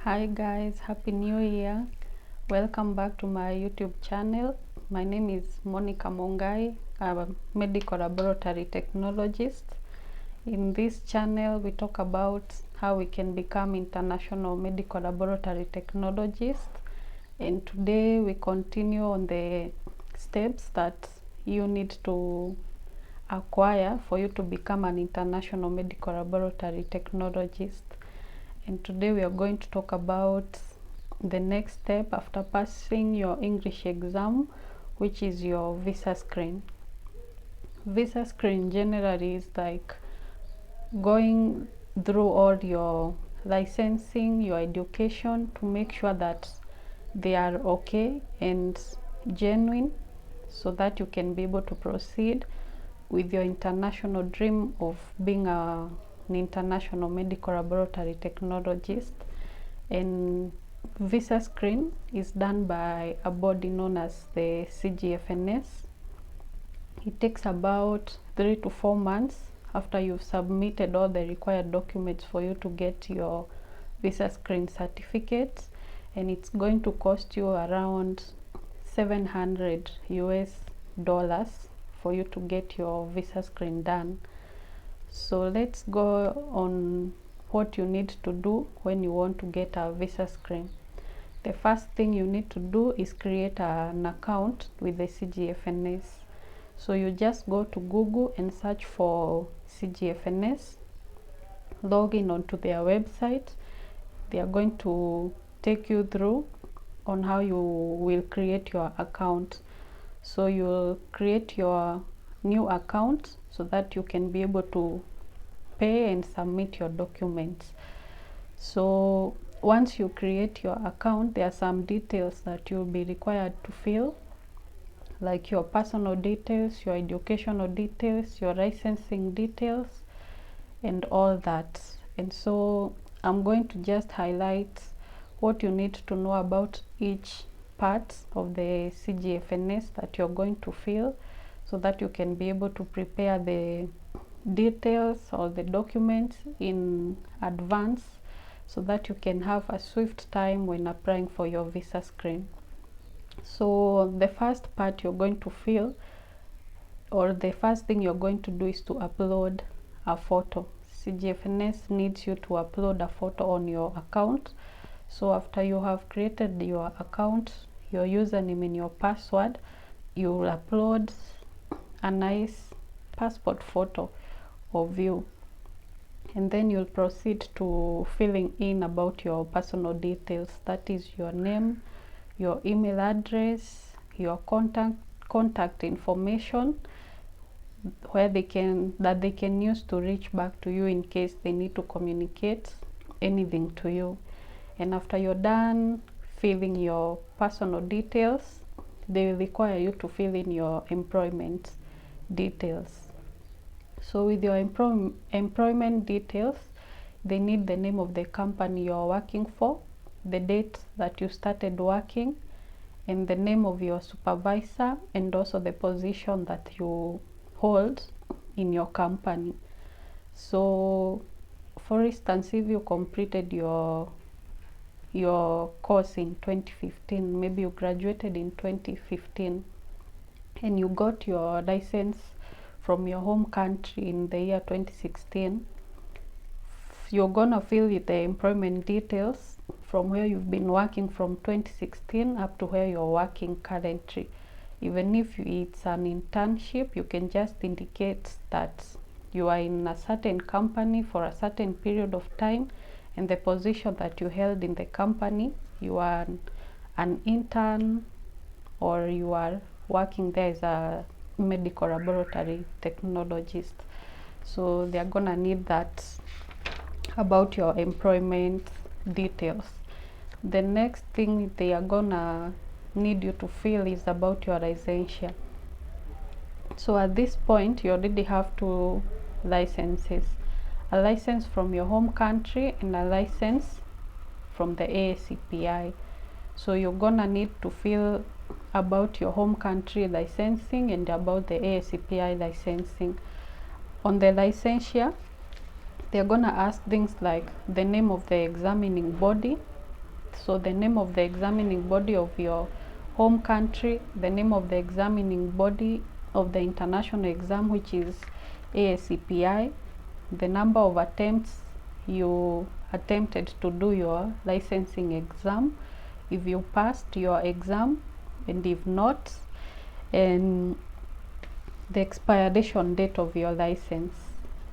Hi guys, happy new year. Welcome back to my YouTube channel. My name is Monica Mongai. I'm a medical laboratory technologist. In this channel we talk about how we can become international medical laboratory technologists, and today we continue on the steps that you need to acquire for you to become an international medical laboratory technologist. And today we are going to talk about the next step after passing your English exam, which is your visa screen. Visa screen generally is like going through all your licensing, your education, to make sure that they are okay and genuine, so that you can be able to proceed with your international dream of being an international medical laboratory technologist. And visa screen is done by a body known as the CGFNS. It takes about 3 to 4 months after you've submitted all the required documents for you to get your visa screen certificate, and it's going to cost you around $700 for you to get your visa screen done. So let's go on what you need to do when you want to get a visa screen. The first thing you need to do is create an account with the CGFNS. So you just go to Google and search for CGFNS, log in onto their website. They are going to take you through on how you will create your account. So you'll create your new account so that you can be able to pay and submit your documents. So once you create your account, there are some details that you'll be required to fill, like your personal details, your educational details, your licensing details, and all that. And so I'm going to just highlight what you need to know about each part of the CGFNS that you're going to fill, so that you can be able to prepare the details or the documents in advance, so that you can have a swift time when applying for your visa screen. So the first part you're going to fill, or the first thing you're going to do, is to upload a photo. CGFNS needs you to upload a photo on your account. So after you have created your account, your username and your password, you will upload a nice passport photo of you, and then you'll proceed to filling in about your personal details. That is your name, your email address, your contact information, where they can use to reach back to you in case they need to communicate anything to you. And after you're done filling your personal details, they will require you to fill in your employment details. So with your employment details, they need the name of the company you're working for, the date that you started working, and the name of your supervisor, and also the position that you hold in your company. So for instance, if you completed your course in 2015, maybe you graduated in 2015 and you got your license from your home country in the year 2016, you're gonna fill the employment details from where you've been working from 2016 up to where you're working currently. Even if it's an internship, you can just indicate that you are in a certain company for a certain period of time, and the position that you held in the company, you are an intern, or you are working there as a medical laboratory technologist. So they're gonna need that about your employment details. The next thing they are gonna need you to fill is about your licensure. So at this point, you already have 2 licenses, a license from your home country and a license from the ASCPI. So you're gonna need to fill about your home country licensing and about the ASCPI licensing. On the licensure, they're gonna ask things like the name of the examining body, So the name of the examining body of your home country, the name of the examining body of the international exam, which is ASCPI, the number of attempts you attempted to do your licensing exam, if you passed your exam and if not, and the expiration date of your license.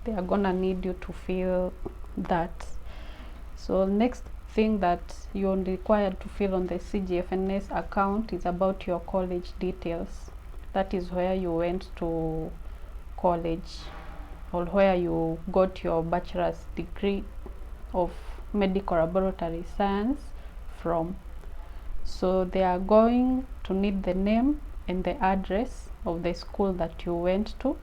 They are gonna need you to fill that. So next thing that you're required to fill on the CGFNS account is about your college details. That is where you went to college or where you got your bachelor's degree of medical laboratory science from. So they are going to need the name and the address of the school that you went to.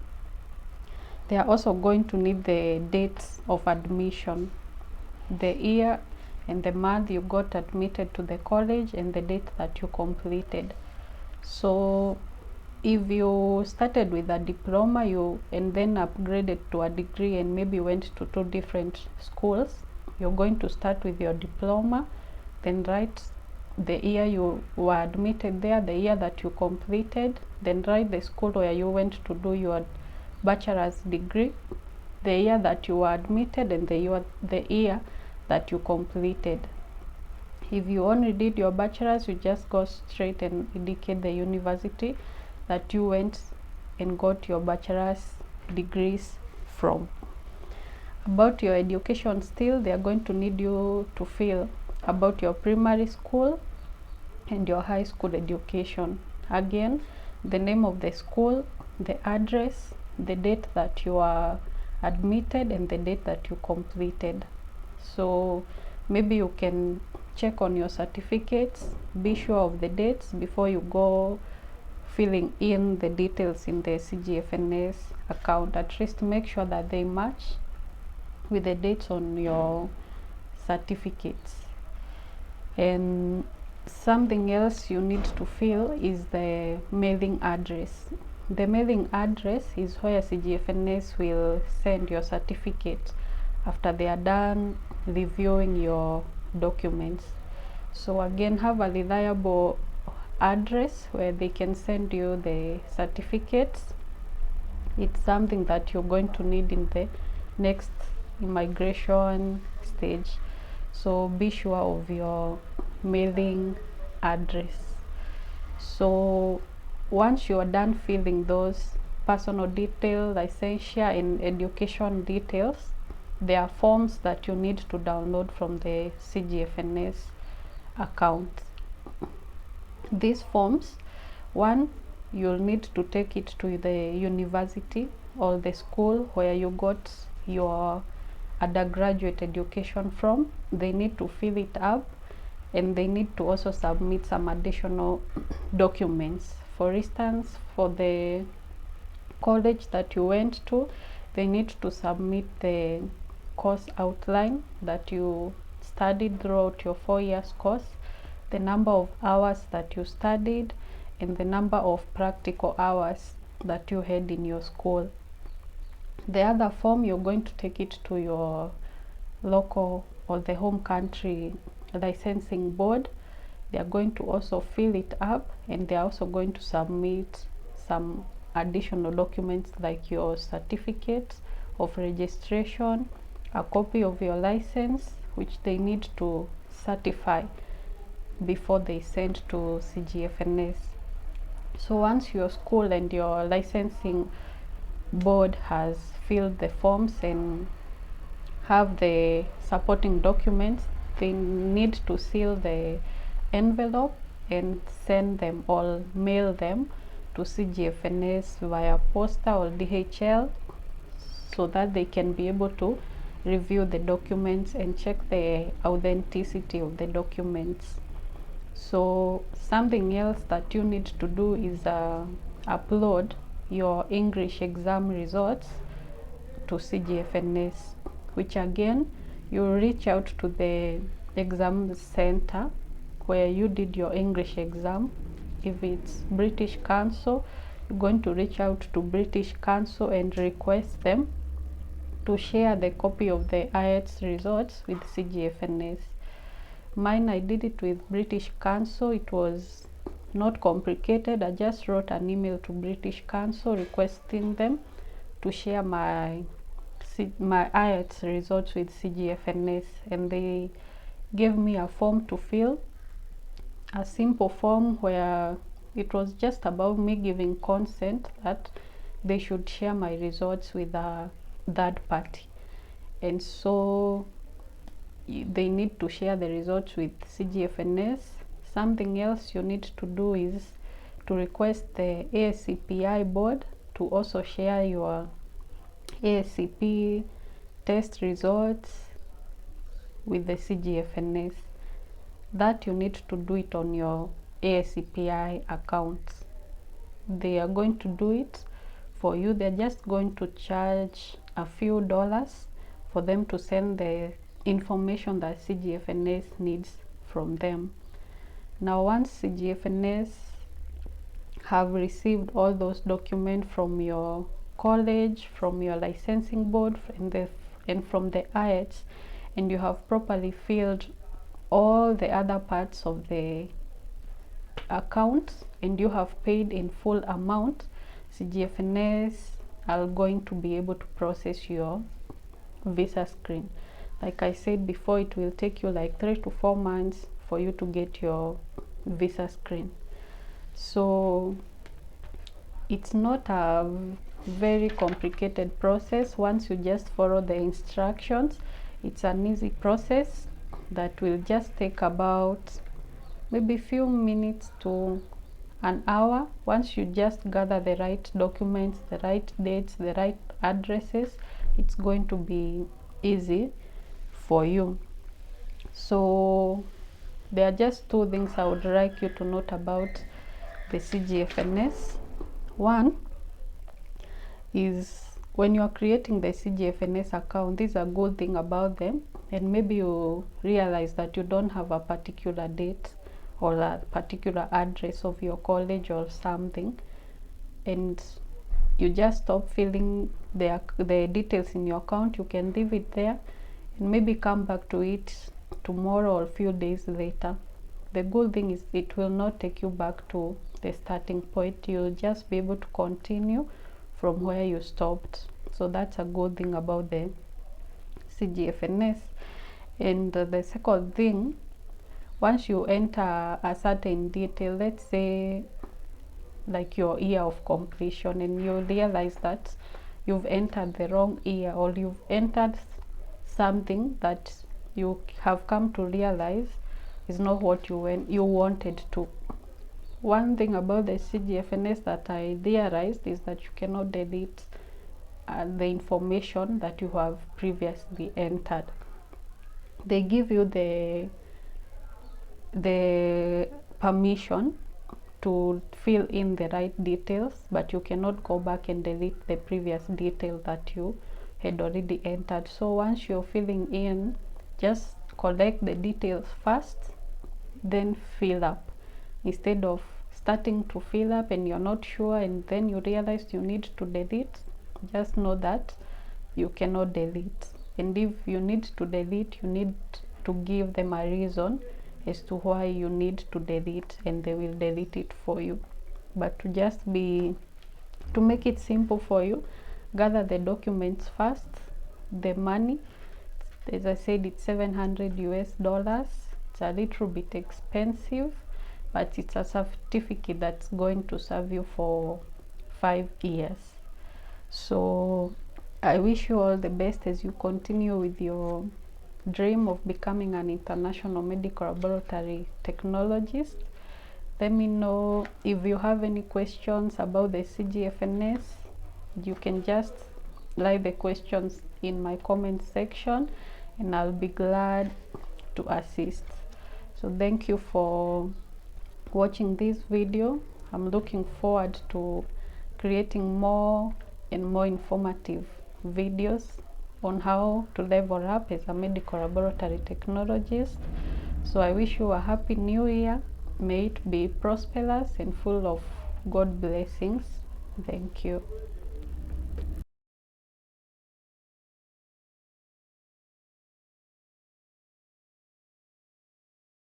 They are also going to need the dates of admission, the year and the month you got admitted to the college and the date that you completed. So if you started with a diploma and then upgraded to a degree and maybe went to 2 different schools, you're going to start with your diploma, then write the year you were admitted there, the year that you completed, then write the school where you went to do your bachelor's degree, the year that you were admitted, and the year that you completed. If you only did your bachelor's, you just go straight and indicate the university that you went and got your bachelor's degrees from. About your education still, they are going to need you to fill about your primary school and your high school education. Again, the name of the school, the address, the date that you are admitted, and the date that you completed. So maybe you can check on your certificates, be sure of the dates before you go filling in the details in the CGFNS account. At least make sure that they match with the dates on your certificates. And something else you need to fill is the mailing address. The mailing address is where CGFNS will send your certificate after they are done reviewing your documents. So again, have a reliable address where they can send you the certificates. It's something that you're going to need in the next immigration stage. So be sure of your mailing address. So once you are done filling those personal details, licensure and education details, there are forms that you need to download from the CGFNS account. These forms, one, you'll need to take it to the university or the school where you got your undergraduate education from. They need to fill it up, and they need to also submit some additional documents. For instance, for the college that you went to, they need to submit the course outline that you studied throughout your 4 years course, the number of hours that you studied, and the number of practical hours that you had in your school. The other form, you're going to take it to your local or the home country licensing board. They are going to also fill it up, and they are also going to submit some additional documents like your certificate of registration, a copy of your license, which they need to certify before they send to CGFNS. So once your school and your licensing board has filled the forms and have the supporting documents, they need to seal the envelope and send them or mail them to CGFNS via posta or DHL, so that they can be able to review the documents and check the authenticity of the documents. So something else that you need to do is upload your English exam results to CGFNS, which again, you reach out to the exam center where you did your English exam. If it's British Council, you're going to reach out to British Council and request them to share the copy of the IELTS results with CGFNS. Mine, I did it with British Council. It was not complicated. I just wrote an email to British Council requesting them to share my IELTS results with CGFNS, and they gave me a form to fill, a simple form where it was just about me giving consent that they should share my results with a third party. And so they need to share the results with CGFNS. Something else you need to do is to request the ASCPI board to also share your ASCP test results with the CGFNS. That you need to do it on your ASCPI account. They are going to do it for you. They're just going to charge a few dollars for them to send the information that CGFNS needs from them. Now, once CGFNS have received all those documents from your college, from your licensing board, and from the IELTS, and you have properly filled all the other parts of the account, and you have paid in full amount, CGFNS are going to be able to process your visa screen. Like I said before, it will take you like 3 to 4 months for you to get your visa screen. So it's not a very complicated process. Once you just follow the instructions, it's an easy process that will just take about maybe few minutes to an hour. Once you just gather the right documents, the right dates, the right addresses, it's going to be easy for you. So there are just 2 things I would like you to note about the CGFNS. One is when you are creating the CGFNS account, this is a good thing about them, and maybe you realize that you don't have a particular date or a particular address of your college or something, and you just stop filling the details in your account. You can leave it there and maybe come back to it tomorrow or a few days later. The good thing is it will not take you back to the starting point. You'll just be able to continue from where you stopped. So that's a good thing about the CGFNS. And the second thing, once you enter a certain detail, let's say like your year of completion, and you realize that you've entered the wrong year, or you've entered something that you have come to realize is not what you wanted to. One thing about the CGFNS that I realized is that you cannot delete the information that you have previously entered. They give you the permission to fill in the right details, but you cannot go back and delete the previous detail that you had already entered. So once you're filling in, just collect the details first, then fill up, instead of starting to fill up and you're not sure and then you realize you need to delete. Just know that you cannot delete, and if you need to delete, you need to give them a reason as to why you need to delete, and they will delete it for you. But to make it simple for you, gather the documents first. The money, as I said, it's $700 US. It's a little bit expensive, but it's a certificate that's going to serve you for 5 years. So I wish you all the best as you continue with your dream of becoming an international medical laboratory technologist. Let me know if you have any questions about the CGFNS. You can just leave the questions in my comment section and I'll be glad to assist. So thank you for watching this video. I'm looking forward to creating more and more informative videos on how to level up as a medical laboratory technologist. So I wish you a happy new year. May it be prosperous and full of God blessings. Thank you.